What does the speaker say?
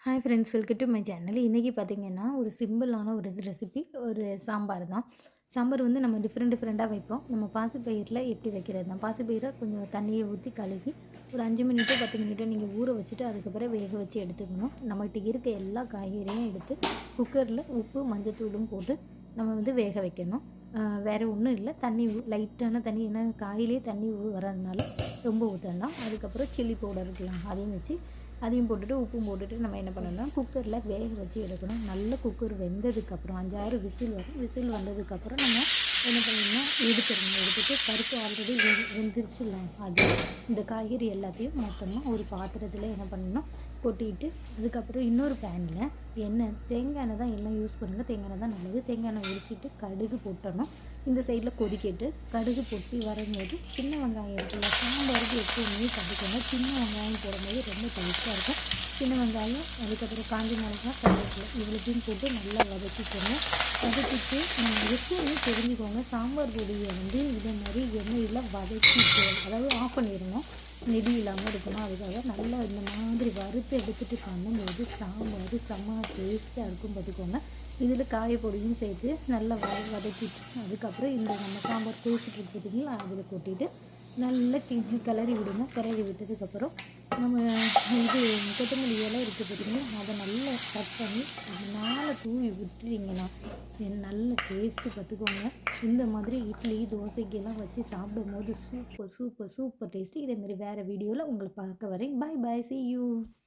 Hi friends, welcome to my channel. இன்றைக்கி பார்த்தீங்கன்னா, ஒரு சிம்பிளான ஒரு ரெசிபி, ஒரு சாம்பார் தான். சாம்பார் வந்து நம்ம டிஃப்ரெண்ட்டாக வைப்போம். நம்ம பாசிப்பயிரில் எப்படி வைக்கிறது தான். பாசிப்பயிரை கொஞ்சம் தண்ணியை ஊற்றி கழுவி ஒரு 5 மினிட்டோ 10 மினிட்டோ நீங்கள் ஊற வச்சுட்டு அதுக்கப்புறம் வேக வச்சு எடுத்துக்கணும். நம்மகிட்ட இருக்க எல்லா காய்கறியும் எடுத்து குக்கரில் உப்பு மஞ்சத்தூளும் போட்டு நம்ம வந்து வேக வைக்கணும். வேறு ஒன்றும் இல்லை, தண்ணி லைட்டான தண்ணி, ஏன்னா காயிலே தண்ணி வர்றதுனால ரொம்ப ஊற்றலாம். அதுக்கப்புறம் சில்லி பவுடர் இருக்கலாம், அதையும் வச்சு அதையும் போட்டுட்டு உப்பும் போட்டுட்டு நம்ம என்ன பண்ணணும்னா குக்கரில் வேக வச்சு எடுக்கணும். நல்ல குக்கர் வெந்ததுக்கப்புறம் 5 6 விசில் வரும். விசில் வந்ததுக்கப்புறம் நம்ம என்ன பண்ணணும்னா எடுத்துட்டு பருப்பு ஆல்ரெடி வெந்துருச்சுல்ல, அது இந்த காய்கறி எல்லாத்தையும் மொத்தமாக ஒரு பாத்திரத்தில் என்ன பண்ணணும் கொட்டிட்டு, அதுக்கப்புறம் இன்னொரு பேனில் எண்ணெய், தேங்காய் எண்ணெய் தான் எல்லாம் யூஸ் பண்ணுங்கள். தேங்காய் எண்ணெய் தான் நல்லது. தேங்காய் எண்ணெய் உரிச்சிட்டு கடுகு போட்டணும். இந்த சைடில் கொதிக்கிட்டு கடுகு பொட்டி வரும்போது சின்ன வெங்காயம் இருக்குல்ல, சாம்பாருக்கு எப்போவுமே கடுக்கணும். சின்ன வெங்காயம் போடும்போது ரொம்ப டேஸ்ட்டாக இருக்கும். சின்ன வெங்காயம், அதுக்கப்புறம் காஞ்ச மிளகாய், கருவேப்பிலை இவ்வளோத்தையும் போட்டு நல்லா வதக்கிக்கணும். வதக்கிட்டு எப்போவுமே தெரிஞ்சுக்கோங்க, சாம்பார் பொடியை வந்து இதே மாதிரி எண்ணெயில் வதக்கிட்டு, அதாவது ஆஃப் பண்ணிடணும். நெடி இல்லாமல் இருக்கணும். அதுக்காக நல்லா இந்த மாதிரி வறுத்து எடுத்துகிட்டு பண்ணும்போது சாம்பார் செம்ம டேஸ்ட்டாக இருக்கும் பார்த்துக்கோங்க. இதில் காயப்பொடியும் சேர்த்து நல்லா வதக்கிட்டு அதுக்கப்புறம் இந்த நம்ம சாம்பார் கொதிச்சுட்டு பார்த்தீங்களா, அதில் கொட்டிட்டு நல்லா கிளறி விடுங்க. கிளறி விட்டதுக்கப்புறம் நம்ம இது கொத்தமல்லி இலை இருக்குது பார்த்தீங்கன்னா, அதை நல்லா கட் பண்ணி அது மேலே தூவி விட்டுட்டிங்கன்னா நல்ல டேஸ்ட்டு பார்த்துக்கோங்க. இந்த மாதிரி இட்லி தோசைக்கெல்லாம் வச்சு சாப்பிடும்போது சூப்பர் சூப்பர் சூப்பர் டேஸ்ட்டு. இதேமாரி வேறு வீடியோவில் உங்களை பார்க்க வரேன். Bye bye, see you.